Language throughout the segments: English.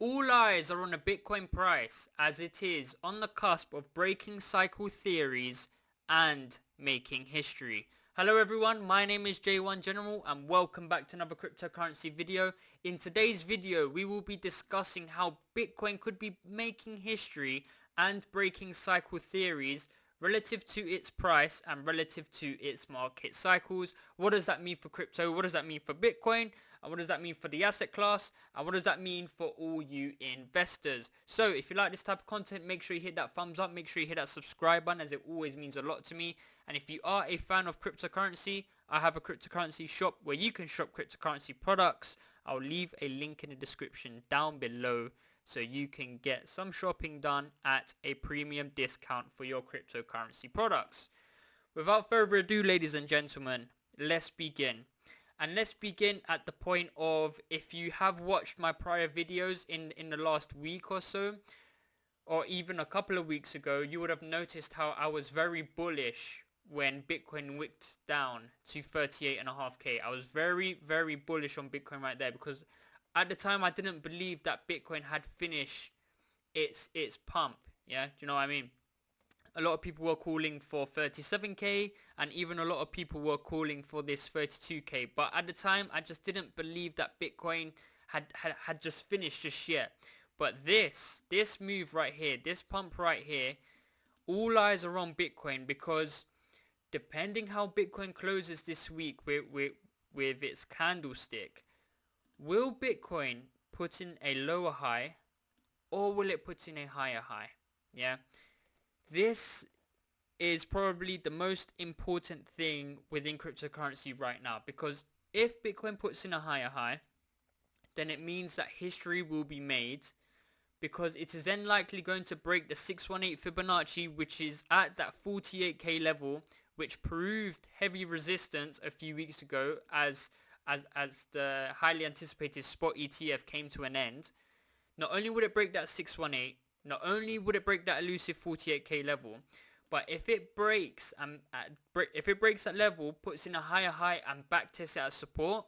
All eyes are on the Bitcoin price as it is on the cusp of breaking cycle theories and making history. Hello everyone, my name is J1 General and welcome back to another cryptocurrency video. In today's video we will be discussing how Bitcoin could be making history and breaking cycle theories relative to its price and relative to its market cycles. What does that mean for crypto? What does that mean for Bitcoin? And what does that mean for the asset class? And what does that mean for all you investors? So if you like this type of content, make sure you hit that thumbs up. Make sure you hit that subscribe button, as it always means a lot to me. And if you are a fan of cryptocurrency, I have a cryptocurrency shop where you can shop cryptocurrency products. I'll leave a link in the description down below so you can get some shopping done at a premium discount for your cryptocurrency products. Without further ado, ladies and gentlemen, let's begin. And let's begin at the point of, if you have watched my prior videos in the last week or so, or even a couple of weeks ago, you would have noticed how I was very bullish when Bitcoin wicked down to 38.5k. I was very, very bullish on Bitcoin right there because at the time I didn't believe that Bitcoin had finished its pump. Yeah, do you know what I mean? A lot of people were calling for 37k and even a lot of people were calling for this 32k. But at the time I just didn't believe that Bitcoin had just finished just yet. But this move right here, this pump right here, all eyes are on Bitcoin, because depending how Bitcoin closes this week with its candlestick, will Bitcoin put in a lower high or will it put in a higher high? Yeah. This is probably the most important thing within cryptocurrency right now, because if Bitcoin puts in a higher high, then it means that history will be made, because it is then likely going to break the 618 Fibonacci, which is at that 48k level, which proved heavy resistance a few weeks ago as the highly anticipated spot ETF came to an end. Not only would it break that 618, not only would it break that elusive 48k level, but if it breaks that level, puts in a higher high and backtests it as support,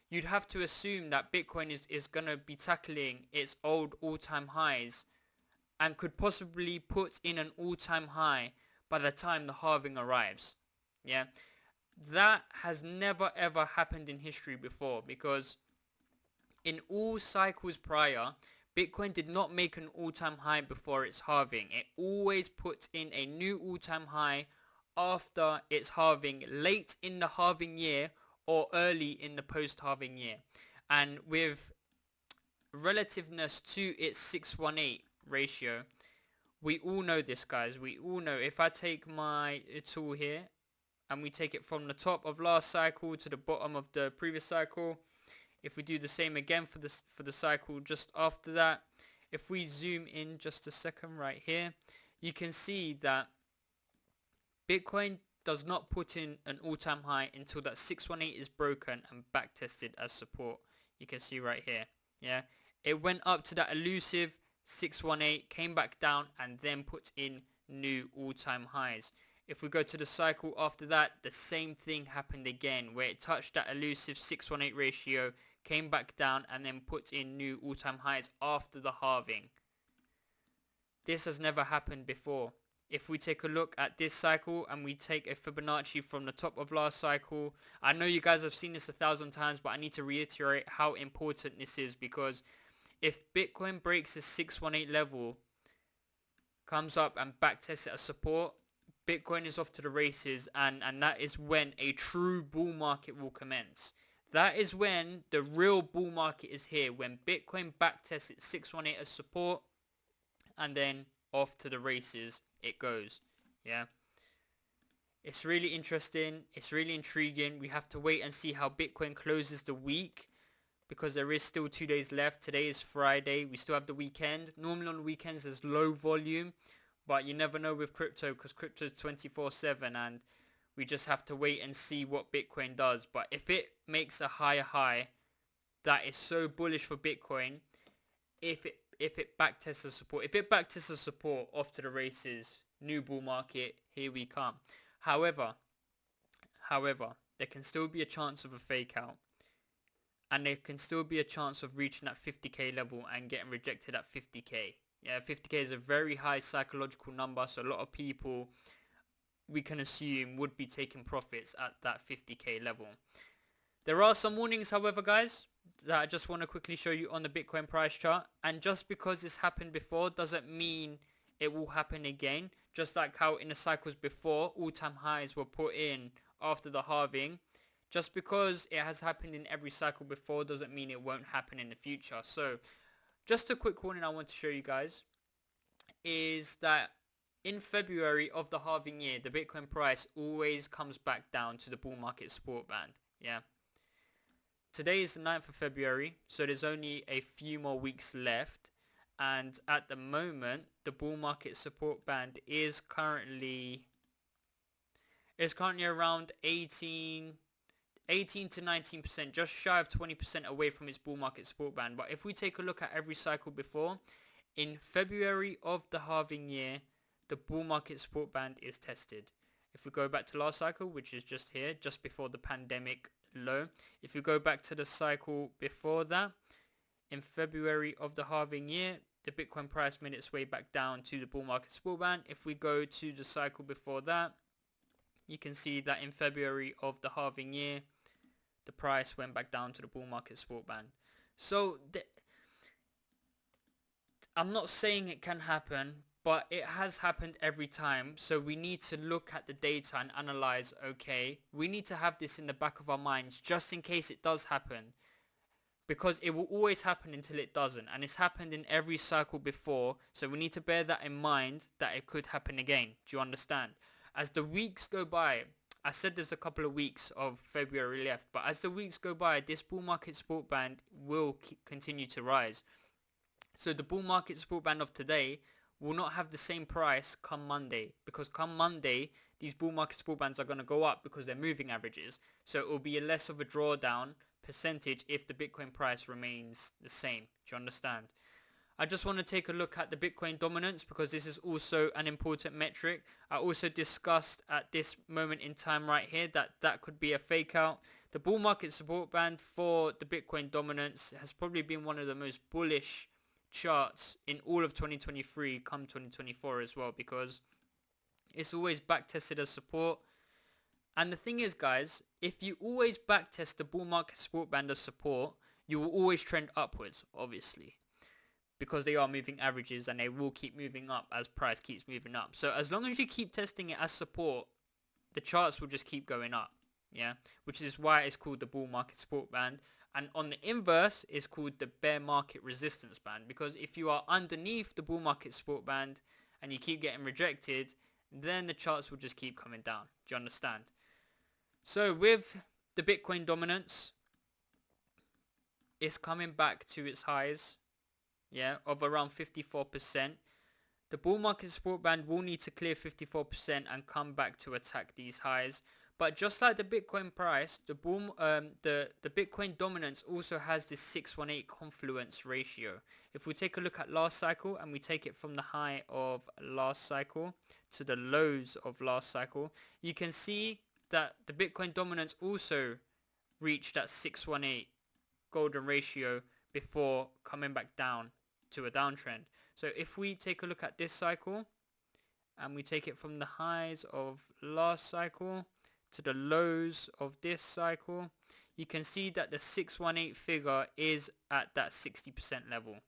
you'd have to assume that Bitcoin is going to be tackling its old all-time highs and could possibly put in an all-time high by the time the halving arrives. Yeah, that has never ever happened in history before, because in all cycles prior, Bitcoin did not make an all-time high before its halving. It always puts in a new all-time high after its halving, late in the halving year or early in the post-halving year. And with relativeness to its 618 ratio, we all know this, guys. We all know, if I take my tool here and we take it from the top of last cycle to the bottom of the previous cycle, if we do the same again for the cycle just after that, if we zoom in just a second right here, you can see that Bitcoin does not put in an all-time high until that 618 is broken and backtested as support. You can see right here. Yeah, it went up to that elusive 618, came back down, and then put in new all-time highs. If we go to the cycle after that, the same thing happened again, where it touched that elusive 618 ratio, came back down, and then put in new all-time highs after the halving. This has never happened before. If we take a look at this cycle and we take a Fibonacci from the top of last cycle, I know you guys have seen this 1,000 times, but I need to reiterate how important this is, because if Bitcoin breaks the 618 level, comes up and backtests it as support, Bitcoin is off to the races, and that is when a true bull market will commence. That is when the real bull market is here, when Bitcoin backtests its 618 as support, and then off to the races it goes. Yeah, it's really interesting, it's really intriguing. We have to wait and see how Bitcoin closes the week, because there is still 2 days left. Today is Friday, we still have the weekend. Normally on weekends there's low volume, but you never know with crypto, because crypto is 24/7, and we just have to wait and see what Bitcoin does. But if it makes a higher high, that is so bullish for Bitcoin. If it backtests as support, off to the races, new bull market, here we come. However, there can still be a chance of a fake out. and there can still be a chance of reaching that 50k level and getting rejected at 50k. Yeah, 50k is a very high psychological number, so a lot of people, we can assume, would be taking profits at that 50k level. There are some warnings, however, guys, that I just want to quickly show you on the Bitcoin price chart. And just because this happened before doesn't mean it will happen again. Just like how in the cycles before, all-time highs were put in after the halving. Just because it has happened in every cycle before doesn't mean it won't happen in the future. So just a quick warning I want to show you guys is that in February of the halving year, the Bitcoin price always comes back down to the bull market support band. Yeah. Today is the 9th of February, so there's only a few more weeks left. And at the moment, the bull market support band is currently around 18 to 19%, just shy of 20% away from its bull market support band. But if we take a look at every cycle before, in February of the halving year, the bull market support band is tested. If we go back to last cycle, which is just here, just before the pandemic low. If we go back to the cycle before that, in February of the halving year, the Bitcoin price made its way back down to the bull market support band. If we go to the cycle before that, you can see that in February of the halving year, the price went back down to the bull market support band. So I'm not saying it can happen, but it has happened every time. So we need to look at the data and analyze, okay, we need to have this in the back of our minds just in case it does happen. Because it will always happen until it doesn't. And it's happened in every cycle before. So we need to bear that in mind that it could happen again. Do you understand? As the weeks go by, I said there's a couple of weeks of February left. But as the weeks go by, this bull market support band will continue to rise. So the bull market support band of today will not have the same price come Monday. Because come Monday, these bull market support bands are going to go up because they're moving averages. So it will be less of a drawdown percentage if the Bitcoin price remains the same. Do you understand? I just want to take a look at the Bitcoin dominance because this is also an important metric. I also discussed at this moment in time right here that could be a fake out. The bull market support band for the Bitcoin dominance has probably been one of the most bullish charts in all of 2023 come 2024 as well, because it's always back tested as support. And the thing is, guys, if you always backtest the bull market support band as support, you will always trend upwards, obviously, because they are moving averages and they will keep moving up as price keeps moving up. So as long as you keep testing it as support, the charts will just keep going up, yeah, which is why it's called the bull market support band. And on the inverse, it's called the bear market resistance band, because if you are underneath the bull market support band and you keep getting rejected, then the charts will just keep coming down. Do you understand? So with the Bitcoin dominance, it's coming back to its highs, yeah, of around 54%. The bull market support band will need to clear 54% and come back to attack these highs. But just like the Bitcoin price, the Bitcoin dominance also has this 618 confluence ratio. If we take a look at last cycle and we take it from the high of last cycle to the lows of last cycle, you can see that the Bitcoin dominance also reached that 618 golden ratio before coming back down to a downtrend. So if we take a look at this cycle and we take it from the highs of last cycle to the lows of this cycle, you can see that the 618 figure is at that 60% level.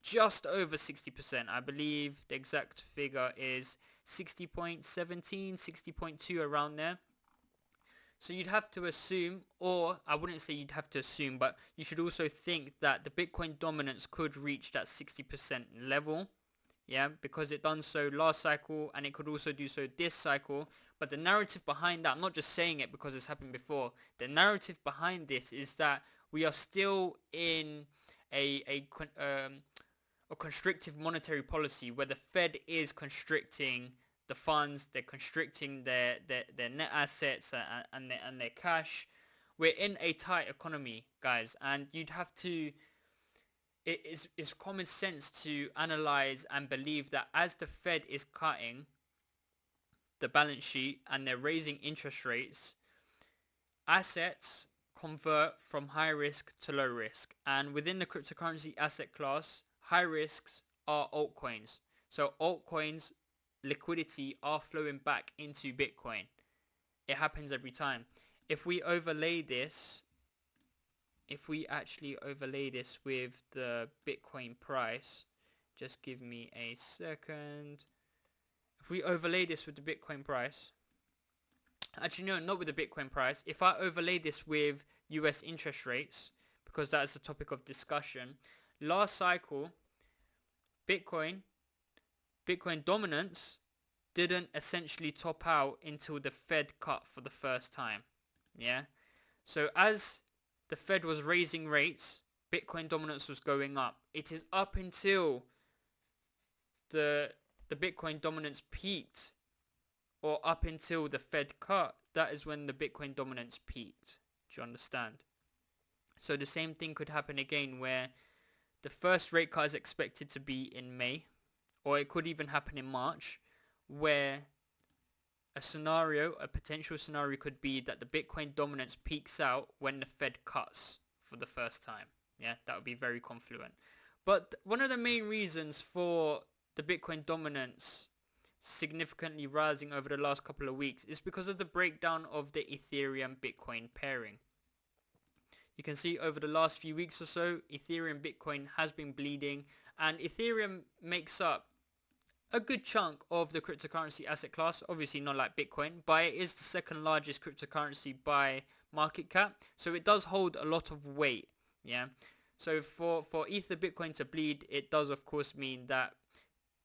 Just over 60%. I believe the exact figure is 60.17, 60.2, around there. So you'd have to assume, or I wouldn't say you'd have to assume, but you should also think that the Bitcoin dominance could reach that 60% level. Yeah, because it done so last cycle and it could also do so this cycle. But the narrative behind that, I'm not just saying it because it's happened before. The narrative behind this is that we are still in a constrictive monetary policy where the Fed is constricting the funds, they're constricting their net assets and their cash. We're in a tight economy, guys, and you'd have to, it's common sense to analyze and believe that as the Fed is cutting the balance sheet and they're raising interest rates, assets, convert from high risk to low risk, and within the cryptocurrency asset class, high risks are altcoins. So altcoins liquidity are flowing back into Bitcoin. It happens every time. If we overlay this, if we actually overlay this with the Bitcoin price, just give me a second. If we overlay this with the Bitcoin price, actually no, not with the Bitcoin price. If I overlay this with US interest rates, because that is the topic of discussion, last cycle, Bitcoin dominance didn't essentially top out until the Fed cut for the first time. Yeah. So as the Fed was raising rates, Bitcoin dominance was going up. It is up until the Bitcoin dominance peaked, or up until the Fed cut, that is when the Bitcoin dominance peaked. Do you understand? So the same thing could happen again, where the first rate cut is expected to be in May, or it could even happen in March, where a potential scenario could be that the Bitcoin dominance peaks out when the Fed cuts for the first time. Yeah, that would be very confluent. But one of the main reasons for the Bitcoin dominance significantly rising over the last couple of weeks is because of the breakdown of the Ethereum Bitcoin pairing. You can see over the last few weeks or so, Ethereum Bitcoin has been bleeding, and Ethereum makes up a good chunk of the cryptocurrency asset class. Obviously not like Bitcoin, but it is the second largest cryptocurrency by market cap, so it does hold a lot of weight. Yeah, so for Ether Bitcoin to bleed, it does of course mean that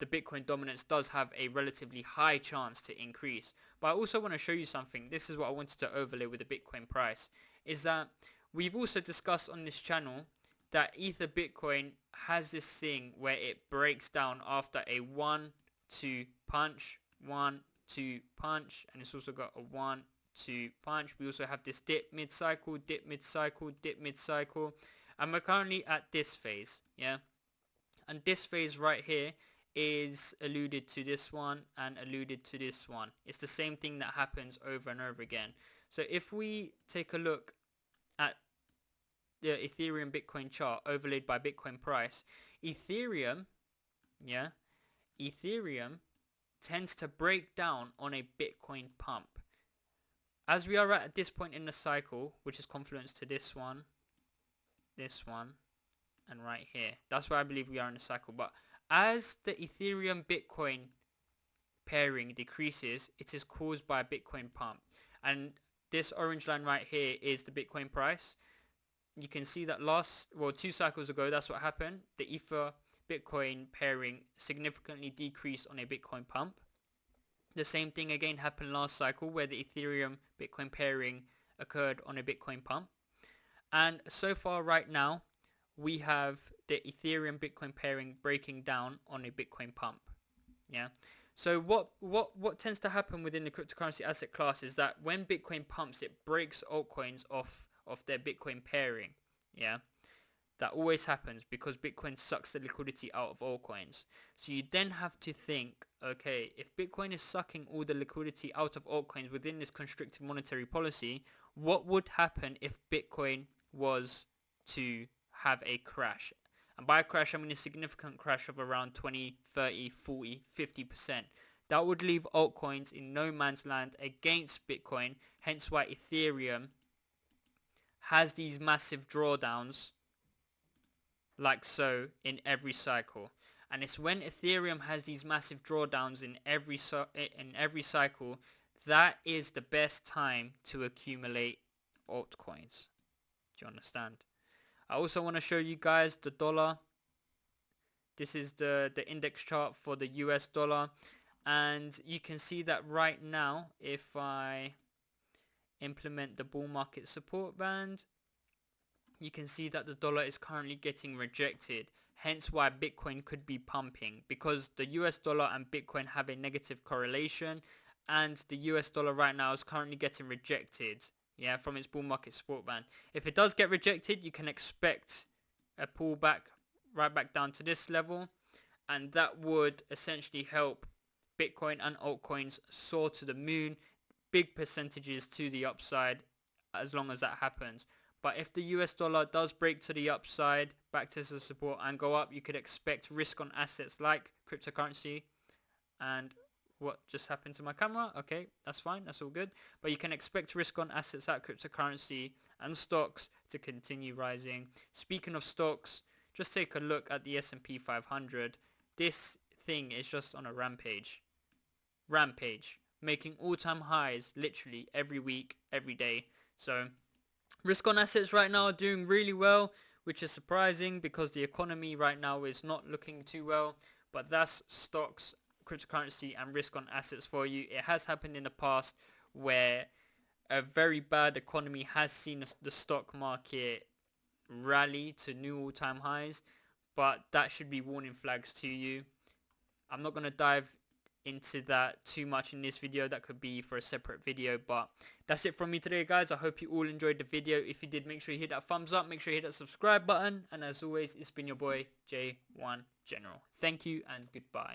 the Bitcoin dominance does have a relatively high chance to increase. But I also want to show you something. This is what I wanted to overlay with the Bitcoin price, is that we've also discussed on this channel that Ether Bitcoin has this thing where it breaks down after a 1-2 punch, 1-2 punch, and it's also got a 1-2 punch. We also have this dip mid-cycle, dip mid-cycle, dip mid-cycle, and we're currently at this phase, yeah? And this phase right here is alluded to this one and alluded to this one. It's the same thing that happens over and over again. So if we take a look at the Ethereum Bitcoin chart overlaid by Bitcoin price, Ethereum tends to break down on a Bitcoin pump. As we are at this point in the cycle, which is confluence to this one, and right here, that's where I believe we are in the cycle. But as the Ethereum Bitcoin pairing decreases, it is caused by a Bitcoin pump. And this orange line right here is the Bitcoin price. You can see that 2 cycles ago, that's what happened. The Ether Bitcoin pairing significantly decreased on a Bitcoin pump. The same thing again happened last cycle, where the Ethereum Bitcoin pairing occurred on a Bitcoin pump. And so far right now, we have the Ethereum Bitcoin pairing breaking down on a Bitcoin pump. Yeah. So what tends to happen within the cryptocurrency asset class is that when Bitcoin pumps, it breaks altcoins off their Bitcoin pairing. Yeah. That always happens because Bitcoin sucks the liquidity out of altcoins. So you then have to think, okay, if Bitcoin is sucking all the liquidity out of altcoins within this constrictive monetary policy, what would happen if Bitcoin was to have a crash? And by a crash, I mean a significant crash of around 20, 30, 40, 50%. That would leave altcoins in no man's land against Bitcoin, hence why Ethereum has these massive drawdowns like so in every cycle. And it's when Ethereum has these massive drawdowns in every cycle, that is the best time to accumulate altcoins. Do you understand? I also want to show you guys the dollar. This is the index chart for the US dollar, and you can see that right now, if I implement the bull market support band, you can see that the dollar is currently getting rejected, hence why Bitcoin could be pumping, because the US dollar and Bitcoin have a negative correlation, and the US dollar right now is currently getting rejected, yeah, from its bull market support band. If it does get rejected, you can expect a pullback right back down to this level, and that would essentially help Bitcoin and altcoins soar to the moon, big percentages to the upside as long as that happens. But if the US dollar does break to the upside, back to the support and go up, you could expect risk on assets like cryptocurrency. And what just happened to my camera? Okay, that's fine, that's all good. But you can expect risk on assets like cryptocurrency and stocks to continue rising. Speaking of stocks, just take a look at the S&P 500. This thing is just on a rampage, making all-time highs literally every week, every day. So risk on assets right now are doing really well, which is surprising because the economy right now is not looking too well. But that's stocks, cryptocurrency and risk on assets for you. It has happened in the past where a very bad economy has seen the stock market rally to new all-time highs, but that should be warning flags to you. I'm not going to dive into that too much in this video. That could be for a separate video, but that's it from me today, guys. I hope you all enjoyed the video. If you did, make sure you hit that thumbs up, make sure you hit that subscribe button, and as always, it's been your boy J1 General. Thank you and goodbye.